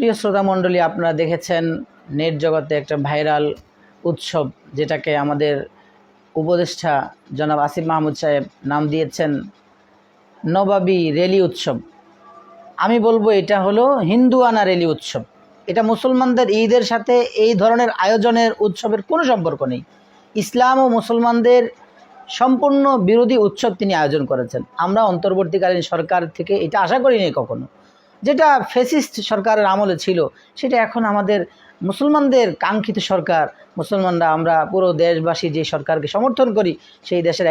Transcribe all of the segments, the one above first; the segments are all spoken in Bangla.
প্রিয় শ্রোতা মণ্ডলী, আপনারা দেখেছেন নেট জগতে একটা ভাইরাল উৎসব যেটাকে আমাদের উপদেষ্টা জনাব আসিফ মাহমুদ সাহেব নাম দিয়েছেন নবাবী রেলি উৎসব। আমি বলবো এটা হলো হিন্দুয়ানা রেলি উৎসব। এটা মুসলমানদের ঈদের সাথে এই ধরনের আয়োজনের উৎসবের কোনো সম্পর্ক নেই। ইসলাম ও মুসলমানদের সম্পূর্ণ বিরোধী উৎসব তিনি আয়োজন করেছেন। আমরা অন্তর্বর্তীকালীন সরকার থেকে এটা আশা করিনি কখনো। যেটা ফ্যাসিস্ট সরকারের আমলে ছিল সেটা এখন আমাদের মুসলমানদের কাঙ্ক্ষিত সরকার। মুসলমানরা আমরা পুরো দেশবাসী যে সরকারকে সমর্থন করি সেই দেশের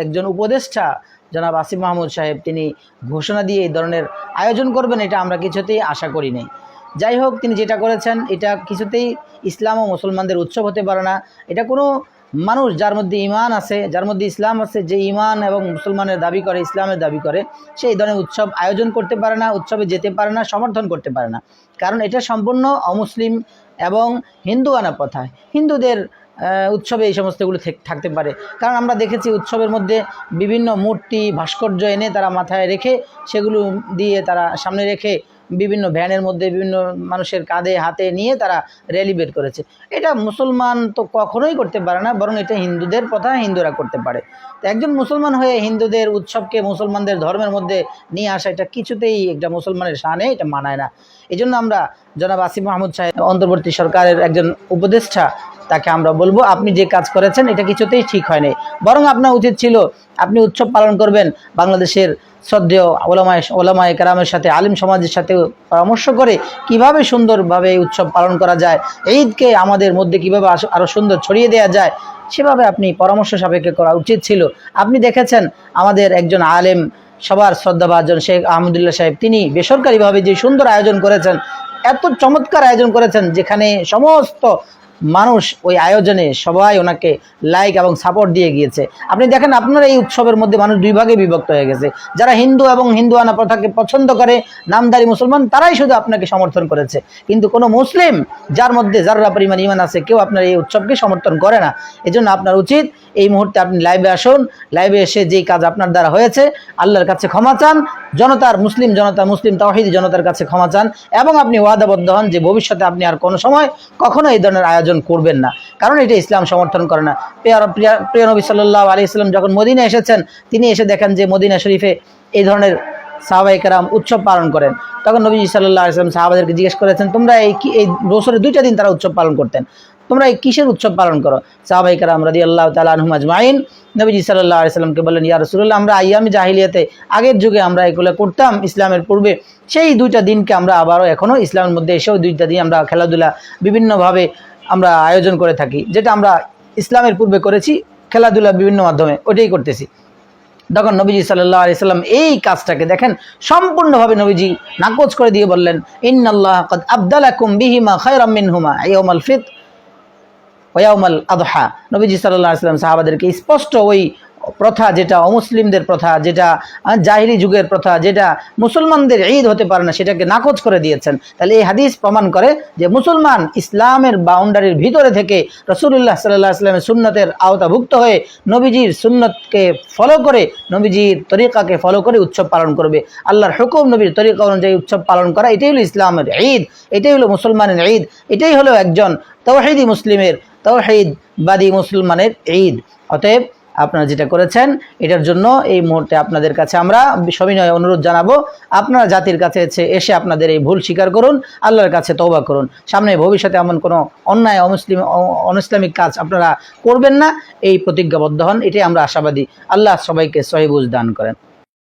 একজন উপদেষ্টা জনাব আসিফ মাহমুদ সাহেব তিনি ঘোষণা দিয়ে এই ধরনের আয়োজন করবেন এটা আমরা কিছুতেই আশা করি নাই। যাই হোক, তিনি যেটা করেছেন এটা কিছুতেই ইসলাম ও মুসলমানদের উৎসব হতে পারে না। এটা কোনো মানুষ যার মধ্যে ঈমান আছে, যার মধ্যে ইসলাম আছে, যে ঈমান এবং মুসলমানের দাবি করে, ইসলামের দাবি করে, সে এই ধরনের উৎসব আয়োজন করতে পারে না, উৎসবে যেতে পারে না, সমর্থন করতে পারে না। কারণ এটা সম্পূর্ণ অমুসলিম এবং হিন্দুয়ানা প্রথা। হিন্দুদের উৎসবে এই সমস্তগুলো থাকতে পারে। কারণ আমরা দেখেছি উৎসবের মধ্যে বিভিন্ন মূর্তি ভাস্কর্য এনে তারা মাথায় রেখে সেগুলো দিয়ে তারা সামনে রেখে বিভিন্ন ভ্যানের মধ্যে বিভিন্ন মানুষের কাঁধে হাতে নিয়ে তারা র্যালি বের করেছে। এটা মুসলমান তো কখনোই করতে পারে না, বরং এটা হিন্দুদের প্রথা, হিন্দুরা করতে পারে। তো একজন মুসলমান হয়ে হিন্দুদের উৎসবকে মুসলমানদের ধর্মের মধ্যে নিয়ে আসা এটা কিছুতেই একটা মুসলমানের শানে এটা মানায় না। এই জন্য আমরা জনাব আসিফ মাহমুদ সাহেব অন্তর্বর্তী সরকারের একজন উপদেষ্টা, তাকে আমরা বলবো আপনি যে কাজ করেছেন এটা কিছুতেই ঠিক হয় নাই। বরং আপনার উচিত ছিল আপনি উৎসব পালন করবেন বাংলাদেশের শ্রদ্ধেয় ওলামায়ে কেরামের সাথে, আলিম সমাজের সাথে পরামর্শ করে কিভাবে সুন্দরভাবে এই উৎসব পালন করা যায়, ঈদকে আমাদের মধ্যে কিভাবে আরও সুন্দর ছড়িয়ে দেওয়া যায়, সেভাবে আপনি পরামর্শ সাপেক্ষে করা উচিত ছিল। আপনি দেখেছেন আমাদের একজন আলেম, সবার শ্রদ্ধাভাজন শেখ আহমদুল্লাহ সাহেব, তিনি বেসরকারিভাবে যে সুন্দর আয়োজন করেছেন, এত চমৎকার আয়োজন করেছেন যেখানে সমস্ত মানুষ ওই আয়োজনে সবাই ওনাকে লাইক এবং সাপোর্ট দিয়ে গিয়েছে। আপনি দেখেন আপনার এই উৎসবের মধ্যে মানুষ দুই ভাগে বিভক্ত হয়ে গেছে। যারা হিন্দু এবং হিন্দুয়ানা প্রথাকে পছন্দ করে, নামধারী মুসলমান, তারাই শুধু আপনাকে সমর্থন করেছে। কিন্তু কোনো মুসলিম যার মধ্যে যারা পরিমাণ ঈমান আছে, কেউ আপনার এই উৎসবকে সমর্থন করে না। এজন্য আপনার উচিত এই মুহূর্তে আপনি লাইভে আসুন, লাইভে এসে যেই কাজ আপনার দ্বারা হয়েছে আল্লাহর কাছে ক্ষমা চান, জনতার মুসলিম তাওহীদি জনতার কাছে ক্ষমা চান, এবং আপনি ওয়াদাবদ্ধ হন যে ভবিষ্যতে আপনি আর কোনো সময় কখনো এই ধরনের আয়োজন করবেন না। কারণ এটা ইসলাম সমর্থন করে না। প্রিয় নবী সাল্লাল্লাহু আলাইহি ওয়াসাল্লাম যখন মদিনা এসেছেন, তিনি এসে দেখেন যে মদিনা শরীফে এই ধরনের সাহাবায়ে কেরাম উৎসব পালন করেন। তখন নবী সাল্লাল্লাহু আলাইহি ওয়াসাল্লাম সাহাবাদেরকে জিজ্ঞেস করেছেন, তোমরা এই বছরে 2টা দিন তারা উৎসব পালন করতেন, তোমরা এই কিসের উৎসব পালন করো? সাহাবায়ে কেরাম রাদিয়াল্লাহু তাআলা আনহুম আজমাইন নবীজি সাল্লাল্লাহু আলাইহি ওয়াসাল্লামকে বললেন, ইয়া রাসূলুল্লাহ, আমরা আইয়ামে জাহিলিয়াতে, আগের যুগে আমরা এগুলো করতাম ইসলামের পূর্বে, সেই 2টা দিনকে আমরা আবারও এখনও ইসলামের মধ্যে এসেও 2টা দিন আমরা খেলাধুলা বিভিন্নভাবে আমরা আয়োজন করে থাকি, যেটা আমরা ইসলামের পূর্বে করেছি খেলাধুলা বিভিন্ন মাধ্যমে, ওটাই করতেছি। তখন নবীজি সাল্লাল্লাহু আলাইহি ওয়াসাল্লাম এই কাজটাকে দেখেন সম্পূর্ণভাবে নবীজি নাকচ করে দিয়ে বললেন, ইন্নাল্লাহ ক্বাদ আবদালাকুম বিহিমা খায়রাম মিনহুমা ইয়াউমাল ফিতর ওয়া ইয়াউমাল আযহা। নবীজি সাল্লাল্লাহু আলাইহি ওয়াসাল্লাম সাহাবাদেরকে স্পষ্ট ওই প্রথা, যেটা অমুসলিমদের প্রথা, যেটা জাহিলি যুগের প্রথা, যেটা মুসলমানদের ঈদ হতে পারে না, সেটাকে নাকচ করে দিয়েছেন। তাহলে এই হাদিস প্রমাণ করে যে মুসলমান ইসলামের বাউন্ডারির ভিতরে থেকে রাসূলুল্লাহ সাল্লাল্লাহু আলাইহি ওয়াসাল্লামের সুন্নতের আওতাভুক্ত হয়ে নবীজির সুন্নতকে ফলো করে, নবীজির তরিকাকে ফলো করে উৎসব পালন করবে। আল্লাহর হুকুম, নবীর তরিকা অনুযায়ী উৎসব পালন করা, এটাই হলো ইসলামের ঈদ, এটাই হলো মুসলমানের ঈদ, এটাই হলো একজন তাওহীদি মুসলিমের, তাওহীদবাদী মুসলমানের ঈদ। অতএব আপনারা যেটা করেছেন এটার জন্য এই মুহূর্তে আপনাদের কাছে আমরা সবিনয় অনুরোধ জানাবো, আপনারা জাতির কাছে এসে আপনাদের এই ভুল স্বীকার করুন, আল্লাহর কাছে তওবা করুন। সামনে ভবিষ্যতে এমন কোনো অন্যায় অনইসলামিক কাজ আপনারা করবেন না, এই প্রতিজ্ঞাবদ্ধ হন, এটাই আমরা আশাবাদী। আল্লাহ সবাইকে সহিহ বুঝ দান করেন।